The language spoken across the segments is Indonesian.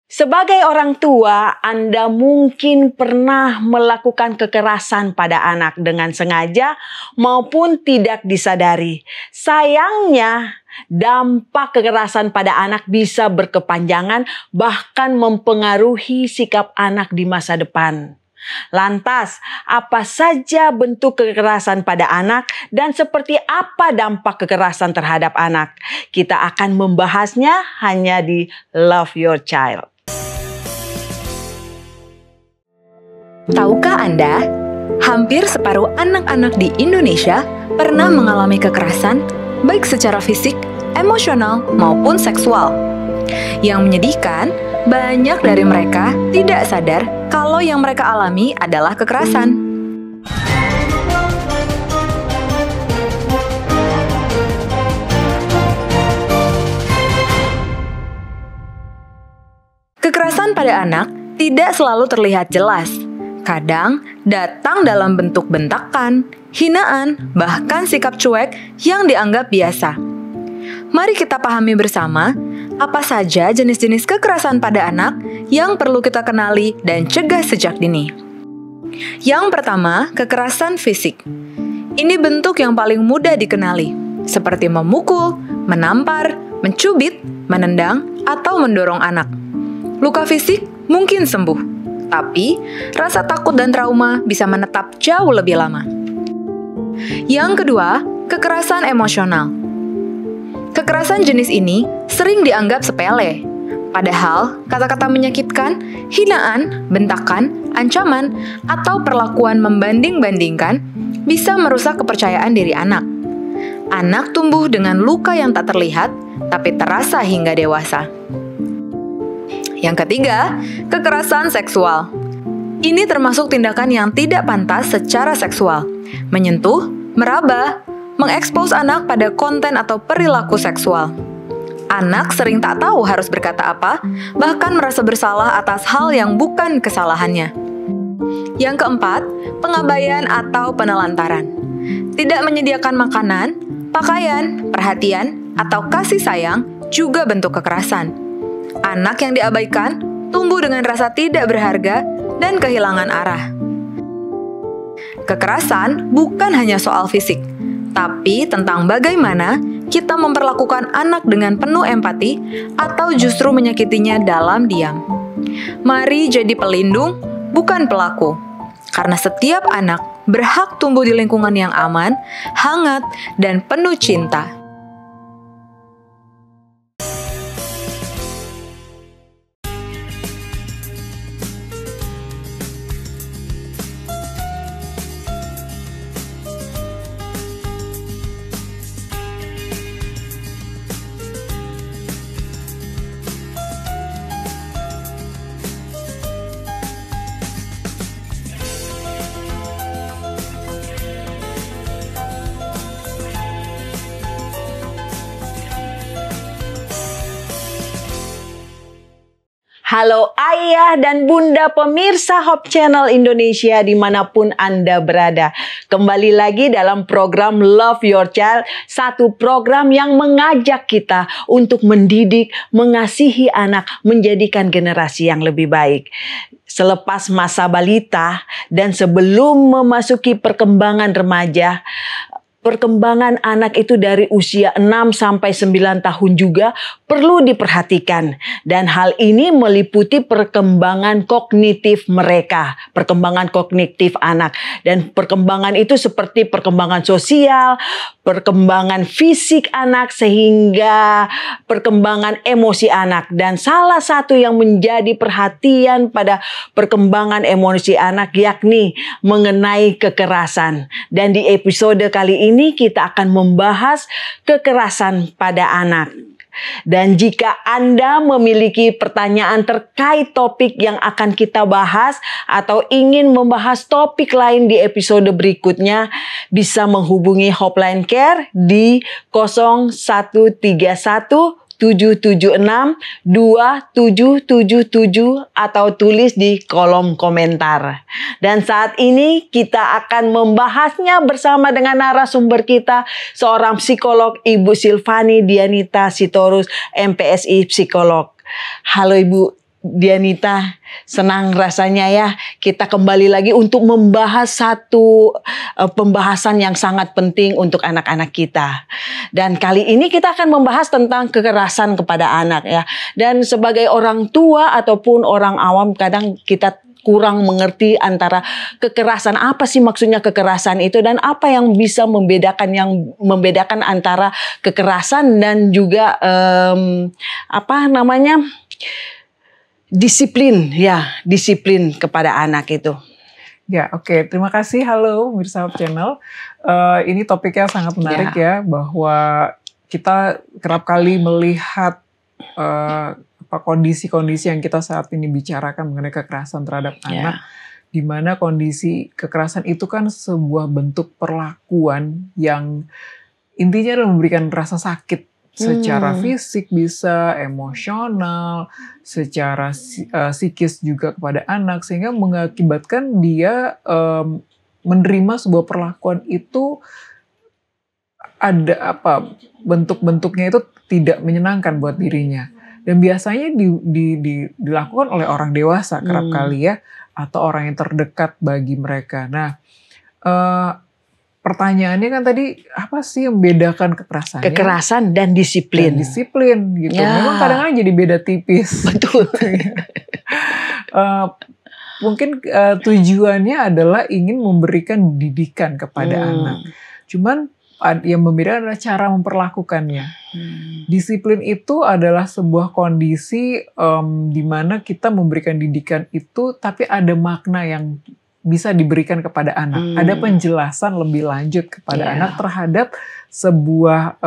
Sebagai orang tua, Anda mungkin pernah melakukan kekerasan pada anak dengan sengaja maupun tidak disadari. Sayangnya, dampak kekerasan pada anak bisa berkepanjangan, bahkan mempengaruhi sikap anak di masa depan. Lantas, apa saja bentuk kekerasan pada anak dan seperti apa dampak kekerasan terhadap anak? Kita akan membahasnya hanya di Love Your Child. Tahukah Anda, hampir separuh anak-anak di Indonesia pernah mengalami kekerasan, baik secara fisik, emosional, maupun seksual. Yang menyedihkan, banyak dari mereka tidak sadar kalau yang mereka alami adalah kekerasan. Kekerasan pada anak tidak selalu terlihat jelas. Kadang datang dalam bentuk bentakan, hinaan, bahkan sikap cuek yang dianggap biasa. Mari kita pahami bersama apa saja jenis-jenis kekerasan pada anak yang perlu kita kenali dan cegah sejak dini. Yang pertama, kekerasan fisik. Ini bentuk yang paling mudah dikenali, seperti memukul, menampar, mencubit, menendang, atau mendorong anak. Luka fisik mungkin sembuh, tapi rasa takut dan trauma bisa menetap jauh lebih lama. Yang kedua, kekerasan emosional. Kekerasan jenis ini sering dianggap sepele. Padahal, kata-kata menyakitkan, hinaan, bentakan, ancaman, atau perlakuan membanding-bandingkan bisa merusak kepercayaan diri anak. Anak tumbuh dengan luka yang tak terlihat, tapi terasa hingga dewasa. Yang ketiga, kekerasan seksual. Ini termasuk tindakan yang tidak pantas secara seksual, menyentuh, meraba, mengekspos anak pada konten atau perilaku seksual. Anak sering tak tahu harus berkata apa, bahkan merasa bersalah atas hal yang bukan kesalahannya. Yang keempat, pengabaian atau penelantaran. Tidak menyediakan makanan, pakaian, perhatian, atau kasih sayang juga bentuk kekerasan. Anak yang diabaikan tumbuh dengan rasa tidak berharga dan kehilangan arah. Kekerasan bukan hanya soal fisik, tapi tentang bagaimana kita memperlakukan anak dengan penuh empati atau justru menyakitinya dalam diam. Mari jadi pelindung, bukan pelaku. Karena setiap anak berhak tumbuh di lingkungan yang aman, hangat, dan penuh cinta. Halo ayah dan bunda pemirsa Hope Channel Indonesia dimanapun Anda berada. Kembali lagi dalam program Love Your Child, satu program yang mengajak kita untuk mendidik, mengasihi anak, menjadikan generasi yang lebih baik. Selepas masa balita dan sebelum memasuki perkembangan remaja, perkembangan anak itu dari usia 6 sampai 9 tahun juga perlu diperhatikan. Dan hal ini meliputi perkembangan kognitif mereka, perkembangan kognitif anak. Dan perkembangan itu seperti perkembangan sosial, perkembangan fisik anak, sehingga perkembangan emosi anak. Dan salah satu yang menjadi perhatian pada perkembangan emosi anak yakni mengenai kekerasan. Dan di episode kali ini kita akan membahas kekerasan pada anak. Dan jika Anda memiliki pertanyaan terkait topik yang akan kita bahas atau ingin membahas topik lain di episode berikutnya, bisa menghubungi Hopline Care di 0131 776-2777 atau tulis di kolom komentar. Dan saat ini kita akan membahasnya bersama dengan narasumber kita, seorang psikolog Ibu Silvani Dianita Sitorus, MPSI Psikolog. Halo Ibu Dianita, senang rasanya ya kita kembali lagi untuk membahas satu pembahasan yang sangat penting untuk anak-anak kita. Dan kali ini kita akan membahas tentang kekerasan kepada anak ya. Dan sebagai orang tua ataupun orang awam kadang kita kurang mengerti antara kekerasan, apa sih maksudnya kekerasan itu, dan apa yang bisa membedakan antara kekerasan dan juga disiplin kepada anak itu. Ya, oke. Terima kasih. Halo, Mirsa Hub Channel. Ini topiknya sangat menarik ya, bahwa kita kerap kali melihat kondisi-kondisi yang kita saat ini bicarakan mengenai kekerasan terhadap anak, di mana kondisi kekerasan itu kan sebuah bentuk perlakuan yang intinya adalah memberikan rasa sakit. Secara fisik bisa, emosional, secara psikis juga kepada anak, sehingga mengakibatkan dia menerima sebuah perlakuan itu ada bentuk-bentuknya itu tidak menyenangkan buat dirinya, dan biasanya dilakukan oleh orang dewasa kerap kali ya, atau orang yang terdekat bagi mereka. Nah, pertanyaannya kan tadi, apa sih yang membedakan kekerasan? Kekerasan dan disiplin. Dan disiplin gitu. Ya. Memang kadang-kadang jadi beda tipis. Betul. Mungkin tujuannya adalah ingin memberikan didikan kepada anak. Cuman yang membedakan adalah cara memperlakukannya. Disiplin itu adalah sebuah kondisi di mana kita memberikan didikan itu, tapi ada makna yang bisa diberikan kepada anak. Ada penjelasan lebih lanjut kepada anak terhadap sebuah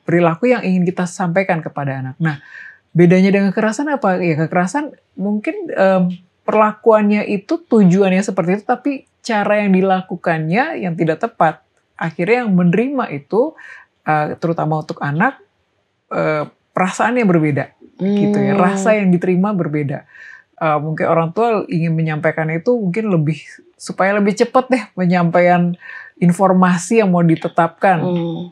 perilaku yang ingin kita sampaikan kepada anak. Nah, bedanya dengan kekerasan apa? Ya, kekerasan mungkin perlakuannya itu tujuannya seperti itu, tapi cara yang dilakukannya yang tidak tepat. Akhirnya yang menerima itu, terutama untuk anak, perasaannya berbeda, gitu ya. Rasa yang diterima berbeda. Mungkin orang tua ingin menyampaikan itu mungkin supaya lebih cepat deh penyampaian informasi yang mau ditetapkan,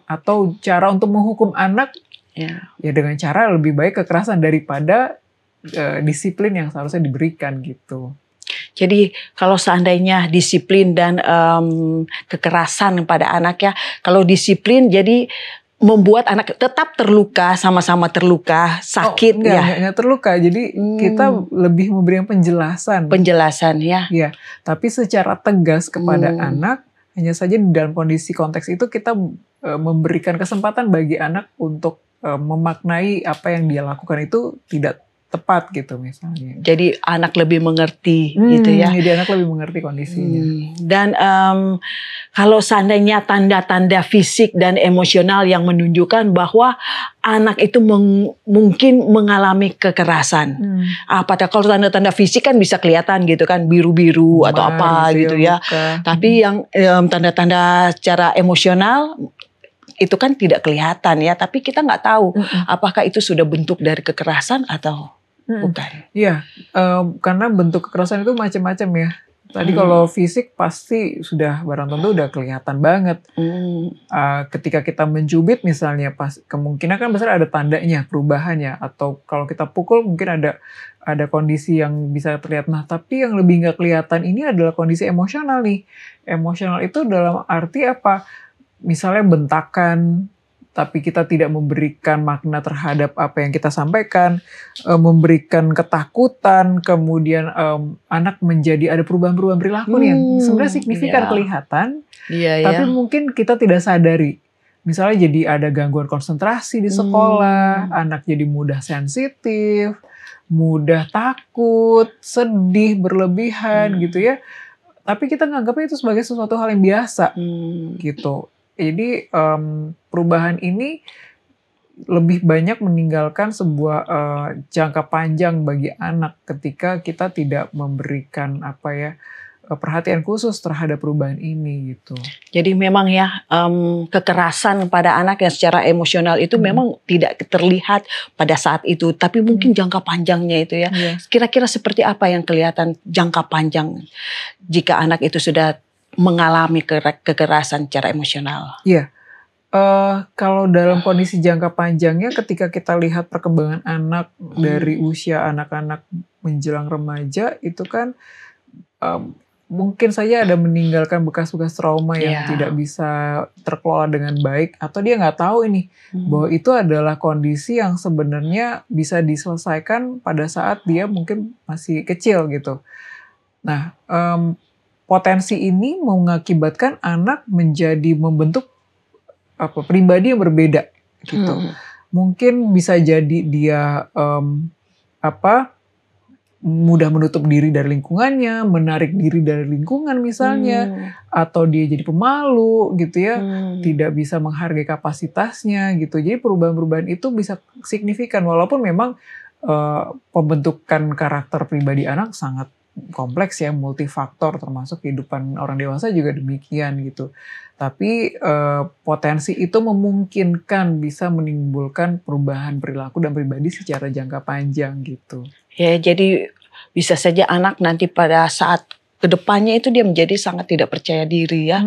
atau cara untuk menghukum anak ya dengan cara lebih baik kekerasan daripada disiplin yang seharusnya diberikan gitu. Jadi kalau seandainya disiplin dan kekerasan pada anak ya, kalau disiplin jadi membuat anak tetap terluka, sama-sama terluka, sakit enggak terluka. Jadi kita lebih memberikan penjelasan. Penjelasan ya. Ya, tapi secara tegas kepada anak, hanya saja di dalam kondisi konteks itu kita memberikan kesempatan bagi anak untuk memaknai apa yang dia lakukan itu tidak tepat gitu misalnya. Jadi anak lebih mengerti gitu ya. Jadi anak lebih mengerti kondisinya. Dan kalau seandainya tanda-tanda fisik dan emosional yang menunjukkan bahwa anak itu mungkin mengalami kekerasan. Kalau tanda-tanda fisik kan bisa kelihatan gitu kan, biru-biru atau apa gitu ya. Tapi yang tanda-tanda secara emosional itu kan tidak kelihatan ya, tapi kita nggak tahu apakah itu sudah bentuk dari kekerasan atau bukan. Iya, karena bentuk kekerasan itu macam-macam ya. Tadi kalau fisik pasti sudah barang tentu udah kelihatan banget. Ketika kita mencubit misalnya, kemungkinan kan besar ada tandanya, perubahannya. Atau kalau kita pukul mungkin ada kondisi yang bisa terlihat. Nah, tapi yang lebih nggak kelihatan ini adalah kondisi emosional nih. Emosional itu dalam arti apa? Misalnya bentakan, tapi kita tidak memberikan makna terhadap apa yang kita sampaikan, memberikan ketakutan, kemudian anak menjadi ada perubahan-perubahan perilaku nih yang sebenarnya signifikan kelihatan, tapi mungkin kita tidak sadari. Misalnya jadi ada gangguan konsentrasi di sekolah, anak jadi mudah sensitif, mudah takut, sedih, berlebihan gitu ya. Tapi kita nganggapnya itu sebagai sesuatu hal yang biasa gitu. Jadi perubahan ini lebih banyak meninggalkan sebuah jangka panjang bagi anak ketika kita tidak memberikan perhatian khusus terhadap perubahan ini gitu. Jadi memang ya kekerasan pada anak yang secara emosional itu memang tidak terlihat pada saat itu, tapi mungkin jangka panjangnya itu ya. Kira-kira seperti apa yang kelihatan jangka panjang jika anak itu sudah mengalami kekerasan secara emosional? Iya, Kalau dalam kondisi jangka panjangnya, ketika kita lihat perkembangan anak dari usia anak-anak menjelang remaja, itu kan mungkin saja ada meninggalkan bekas-bekas trauma yang tidak bisa terkelola dengan baik, atau dia nggak tahu ini bahwa itu adalah kondisi yang sebenarnya bisa diselesaikan pada saat dia mungkin masih kecil gitu. Nah, potensi ini mengakibatkan anak menjadi membentuk pribadi yang berbeda gitu. Mungkin bisa jadi dia mudah menutup diri dari lingkungannya, menarik diri dari lingkungan misalnya, atau dia jadi pemalu gitu ya, tidak bisa menghargai kapasitasnya gitu. Jadi perubahan-perubahan itu bisa signifikan, walaupun memang pembentukan karakter pribadi anak sangat kompleks ya, multifaktor, termasuk kehidupan orang dewasa juga demikian gitu. Tapi potensi itu memungkinkan bisa menimbulkan perubahan perilaku dan pribadi secara jangka panjang gitu. Ya, jadi bisa saja anak nanti pada saat kedepannya itu dia menjadi sangat tidak percaya diri ya,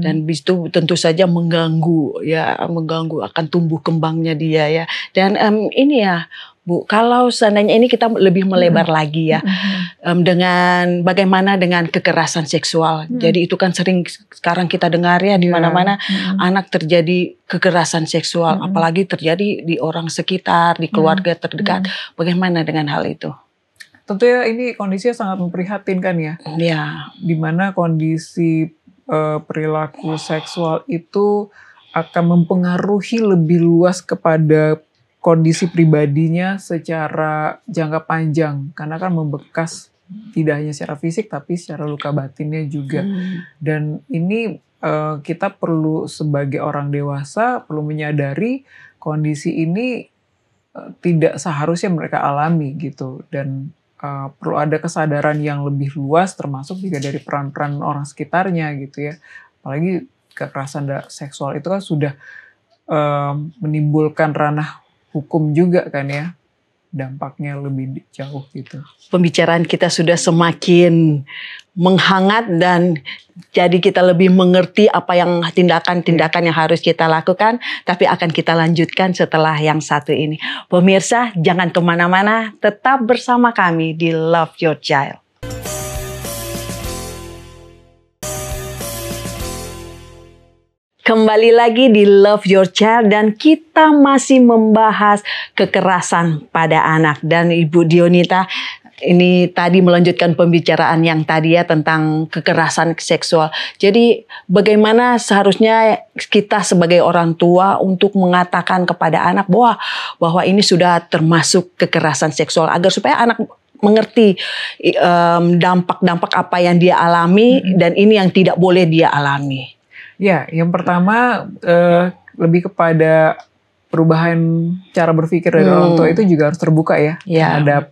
dan itu tentu saja mengganggu akan tumbuh kembangnya dia ya. Dan ini ya Bu, kalau seandainya ini kita lebih melebar lagi ya, dengan bagaimana dengan kekerasan seksual. Jadi itu kan sering sekarang kita dengar ya di mana-mana anak terjadi kekerasan seksual, apalagi terjadi di orang sekitar, di keluarga terdekat. Bagaimana dengan hal itu? Tentunya ini kondisinya sangat memprihatinkan ya. Ya. Di mana kondisi perilaku seksual itu akan mempengaruhi lebih luas kepada kondisi pribadinya secara jangka panjang, karena kan membekas tidak hanya secara fisik tapi secara luka batinnya juga. Dan ini kita perlu sebagai orang dewasa perlu menyadari kondisi ini tidak seharusnya mereka alami gitu, dan perlu ada kesadaran yang lebih luas, termasuk juga dari peran-peran orang sekitarnya gitu ya. Apalagi kekerasan seksual itu kan sudah menimbulkan ranah hukum juga kan ya, dampaknya lebih jauh gitu. Pembicaraan kita sudah semakin menghangat dan jadi kita lebih mengerti apa yang tindakan-tindakan yang harus kita lakukan, tapi akan kita lanjutkan setelah yang satu ini. Pemirsa, jangan kemana-mana, tetap bersama kami di Love Your Child. Kembali lagi di Love Your Child dan kita masih membahas kekerasan pada anak. Dan Ibu Dionita ini tadi melanjutkan pembicaraan yang tadi ya tentang kekerasan seksual. Jadi bagaimana seharusnya kita sebagai orang tua untuk mengatakan kepada anak bahwa ini sudah termasuk kekerasan seksual, agar supaya anak mengerti dampak-dampak apa yang dia alami dan ini yang tidak boleh dia alami. Ya, yang pertama lebih kepada perubahan cara berpikir dari orang tua itu juga harus terbuka ya terhadap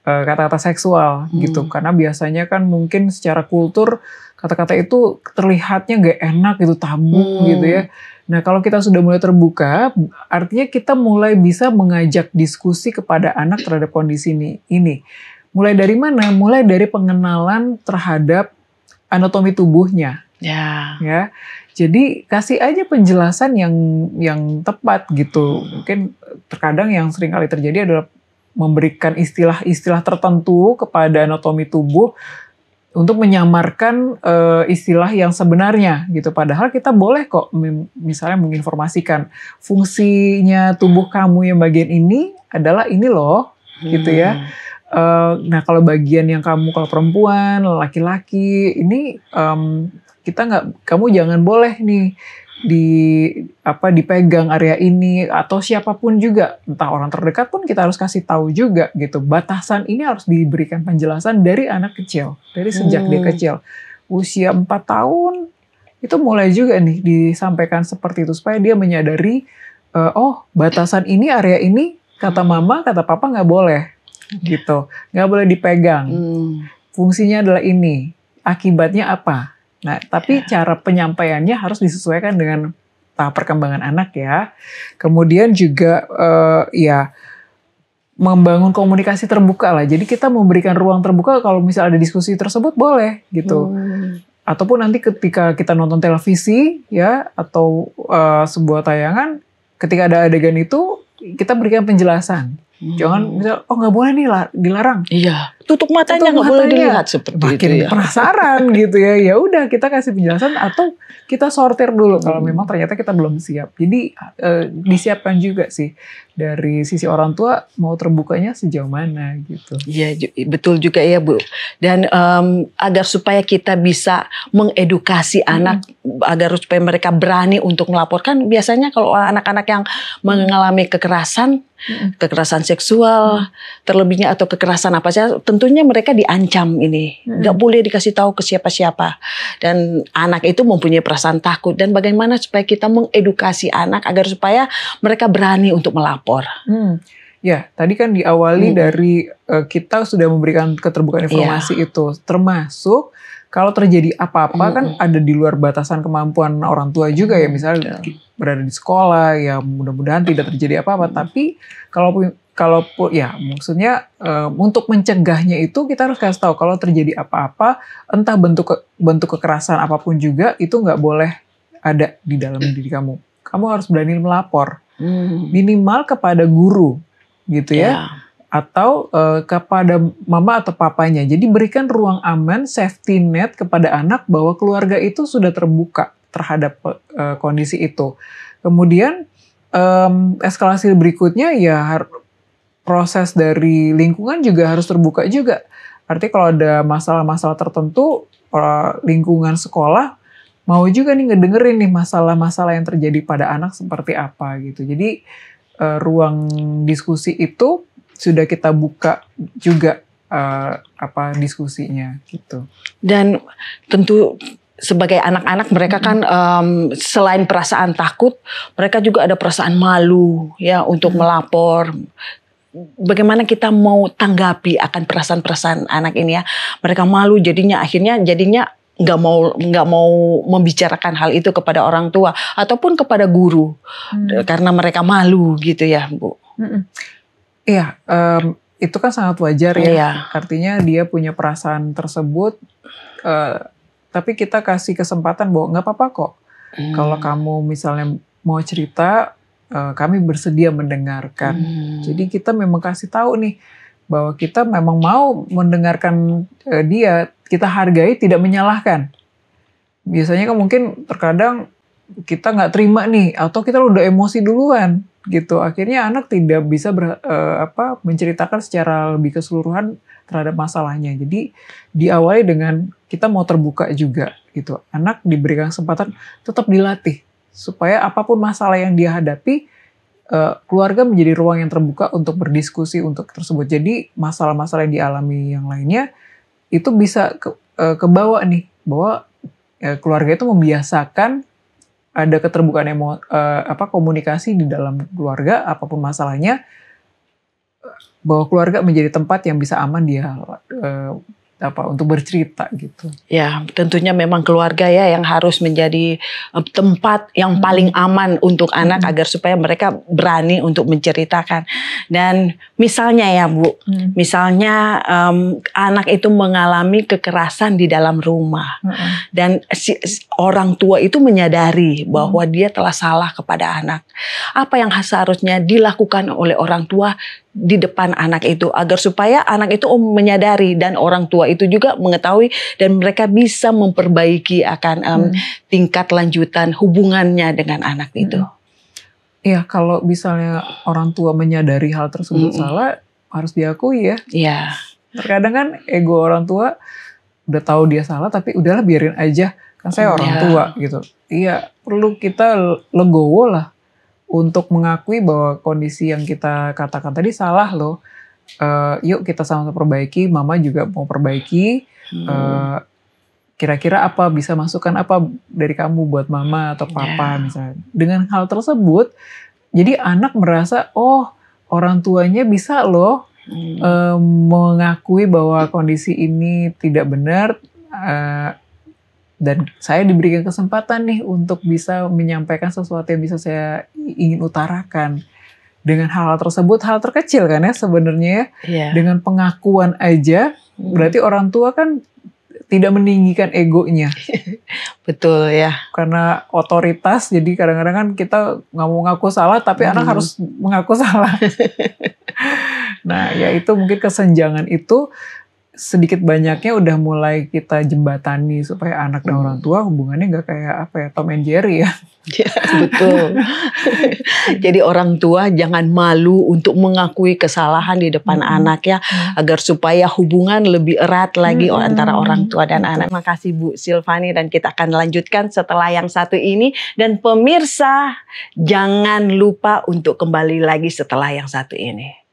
kata-kata seksual gitu. Karena biasanya kan mungkin secara kultur kata-kata itu terlihatnya gak enak gitu, tabu gitu ya. Nah kalau kita sudah mulai terbuka, artinya kita mulai bisa mengajak diskusi kepada anak terhadap kondisi ini. Mulai dari mana? Mulai dari pengenalan terhadap anatomi tubuhnya. Ya, jadi kasih aja penjelasan yang tepat gitu. Mungkin terkadang yang sering kali terjadi adalah memberikan istilah-istilah tertentu kepada anatomi tubuh untuk menyamarkan istilah yang sebenarnya gitu. Padahal kita boleh kok misalnya menginformasikan fungsinya tubuh kamu yang bagian ini adalah ini loh, gitu ya. Nah kalau bagian yang kamu, kalau perempuan, laki-laki ini kamu jangan boleh nih dipegang area ini, atau siapapun juga, entah orang terdekat pun kita harus kasih tahu juga gitu. Batasan ini harus diberikan penjelasan dari anak kecil, dari sejak dia kecil. Usia 4 tahun itu mulai juga nih disampaikan seperti itu supaya dia menyadari batasan ini, area ini kata mama, kata papa nggak boleh gitu, nggak boleh dipegang. Fungsinya adalah ini, akibatnya apa. Nah, tapi cara penyampaiannya harus disesuaikan dengan tahap perkembangan anak ya. Kemudian juga membangun komunikasi terbuka lah. Jadi kita memberikan ruang terbuka, kalau misalnya ada diskusi tersebut boleh gitu. ataupun nanti ketika kita nonton televisi ya atau sebuah tayangan, ketika ada adegan itu kita berikan penjelasan. Jangan misal, oh nggak boleh nih dilarang. Iya, tutup matanya nggak boleh dilihat seperti makin itu ya. Penasaran gitu ya. Ya udah kita kasih penjelasan atau kita sortir dulu kalau memang ternyata kita belum siap. Jadi disiapkan juga sih dari sisi orang tua mau terbukanya sejauh mana gitu. Iya betul juga ya Bu. Dan agar supaya kita bisa mengedukasi anak agar supaya mereka berani untuk melaporkan. Biasanya kalau anak-anak yang mengalami kekerasan seksual terlebihnya atau kekerasan apa saja, tentunya mereka diancam ini, nggak boleh dikasih tahu ke siapa-siapa. Dan anak itu mempunyai perasaan takut. Dan bagaimana supaya kita mengedukasi anak agar supaya mereka berani untuk melapor. Ya, tadi kan diawali dari kita sudah memberikan keterbukaan informasi itu, termasuk kalau terjadi apa-apa kan ada di luar batasan kemampuan orang tua juga ya, misalnya berada di sekolah ya mudah-mudahan tidak terjadi apa-apa. Tapi kalaupun ya maksudnya untuk mencegahnya itu kita harus kasih tahu kalau terjadi apa-apa, entah bentuk kekerasan apapun juga itu nggak boleh ada di dalam diri kamu. Kamu harus berani melapor minimal kepada guru gitu ya. Atau kepada mama atau papanya. Jadi berikan ruang aman, safety net kepada anak bahwa keluarga itu sudah terbuka terhadap kondisi itu. Kemudian eskalasi berikutnya ya proses dari lingkungan juga harus terbuka juga. Artinya kalau ada masalah-masalah tertentu, lingkungan sekolah mau juga nih ngedengerin nih masalah-masalah yang terjadi pada anak seperti apa gitu. Jadi ruang diskusi itu sudah kita buka juga diskusinya gitu. Dan tentu sebagai anak-anak mereka kan selain perasaan takut, mereka juga ada perasaan malu ya untuk melapor. Bagaimana kita mau tanggapi akan perasaan-perasaan anak ini ya? Mereka malu jadinya nggak mau membicarakan hal itu kepada orang tua ataupun kepada guru karena mereka malu gitu ya Bu. Iya, itu kan sangat wajar ya. Artinya dia punya perasaan tersebut, tapi kita kasih kesempatan bahwa nggak apa-apa kok. Kalau kamu misalnya mau cerita, kami bersedia mendengarkan. Jadi kita memang kasih tahu nih bahwa kita memang mau mendengarkan dia, kita hargai, tidak menyalahkan. Biasanya kan mungkin terkadang kita nggak terima nih, atau kita udah emosi duluan. Gitu, akhirnya anak tidak bisa menceritakan secara lebih keseluruhan terhadap masalahnya. Jadi diawali dengan kita mau terbuka juga gitu. Anak diberikan kesempatan tetap dilatih supaya apapun masalah yang dia hadapi, keluarga menjadi ruang yang terbuka untuk berdiskusi untuk tersebut. Jadi masalah-masalah yang dialami yang lainnya itu bisa kebawa nih bahwa keluarga itu membiasakan ada keterbukaan komunikasi di dalam keluarga, apapun masalahnya, bahwa keluarga menjadi tempat yang bisa aman dia untuk bercerita gitu. Ya, tentunya memang keluarga ya yang harus menjadi tempat yang paling aman untuk anak agar supaya mereka berani untuk menceritakan. Dan misalnya ya Bu, misalnya anak itu mengalami kekerasan di dalam rumah dan orang tua itu menyadari bahwa dia telah salah kepada anak. Apa yang seharusnya dilakukan oleh orang tua di depan anak itu agar supaya anak itu menyadari dan orang tua itu juga mengetahui dan mereka bisa memperbaiki akan tingkat lanjutan hubungannya dengan anak itu. Iya, kalau misalnya orang tua menyadari hal tersebut salah, harus diakui ya. Iya. Terkadang kan ego orang tua udah tahu dia salah tapi udahlah biarin aja, kan saya orang tua gitu. Iya, perlu kita legowo lah untuk mengakui bahwa kondisi yang kita katakan tadi salah loh. Yuk kita sama-sama perbaiki, mama juga mau perbaiki. Kira-kira apa bisa masukan apa dari kamu buat mama atau papa misalnya. Dengan hal tersebut, jadi anak merasa oh orang tuanya bisa loh mengakui bahwa kondisi ini tidak benar. Dan saya diberikan kesempatan nih untuk bisa menyampaikan sesuatu yang bisa saya ingin utarakan. Dengan hal tersebut, hal terkecil kan ya sebenarnya ya. Dengan pengakuan aja, berarti orang tua kan tidak meninggikan egonya. Betul ya. Karena otoritas, jadi kadang-kadang kan kita nggak mau ngaku salah, tapi anak harus mengaku salah. Nah, ya itu mungkin kesenjangan itu sedikit banyaknya udah mulai kita jembatani supaya anak dan orang tua hubungannya nggak kayak apa ya, Tom and Jerry ya. Ya, betul. Jadi orang tua jangan malu untuk mengakui kesalahan di depan anak ya, agar supaya hubungan lebih erat lagi antara orang tua dan anak. Terima kasih Bu Silvani, dan kita akan lanjutkan setelah yang satu ini. Dan pemirsa jangan lupa untuk kembali lagi setelah yang satu ini.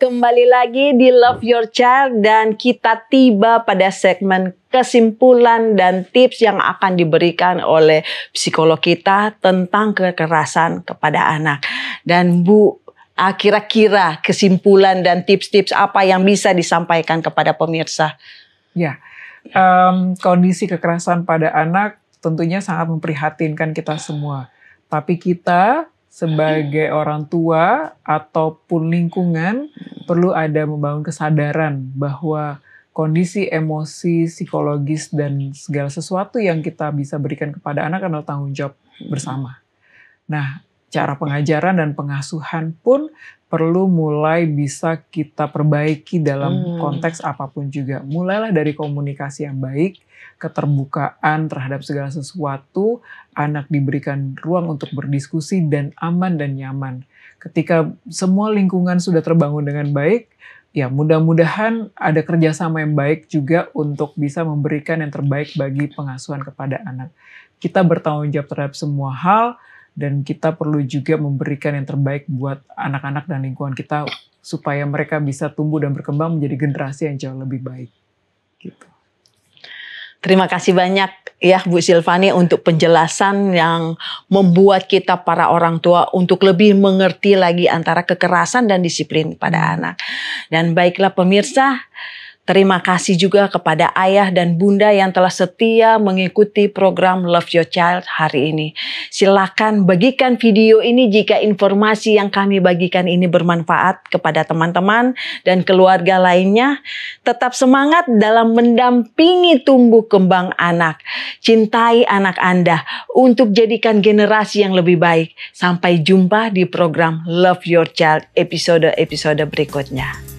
Kembali lagi di Love Your Child, dan kita tiba pada segmen kesimpulan dan tips yang akan diberikan oleh psikolog kita tentang kekerasan kepada anak. Dan Bu, kira-kira kesimpulan dan tips-tips apa yang bisa disampaikan kepada pemirsa? Ya, kondisi kekerasan pada anak tentunya sangat memprihatinkan kita semua. Tapi kita sebagai orang tua ataupun lingkungan perlu ada membangun kesadaran bahwa kondisi emosi, psikologis, dan segala sesuatu yang kita bisa berikan kepada anak adalah tanggung jawab bersama. Nah, cara pengajaran dan pengasuhan pun perlu mulai bisa kita perbaiki dalam konteks apapun juga. Mulailah dari komunikasi yang baik, keterbukaan terhadap segala sesuatu, anak diberikan ruang untuk berdiskusi dan aman dan nyaman. Ketika semua lingkungan sudah terbangun dengan baik, ya mudah-mudahan ada kerjasama yang baik juga untuk bisa memberikan yang terbaik bagi pengasuhan kepada anak. Kita bertanggung jawab terhadap semua hal, dan kita perlu juga memberikan yang terbaik buat anak-anak dan lingkungan kita supaya mereka bisa tumbuh dan berkembang menjadi generasi yang jauh lebih baik. Gitu. Terima kasih banyak ya Bu Silvani untuk penjelasan yang membuat kita para orang tua untuk lebih mengerti lagi antara kekerasan dan disiplin pada anak. Dan baiklah pemirsa, terima kasih juga kepada ayah dan bunda yang telah setia mengikuti program Love Your Child hari ini. Silakan bagikan video ini jika informasi yang kami bagikan ini bermanfaat kepada teman-teman dan keluarga lainnya. Tetap semangat dalam mendampingi tumbuh kembang anak. Cintai anak Anda untuk jadikan generasi yang lebih baik. Sampai jumpa di program Love Your Child episode-episode berikutnya.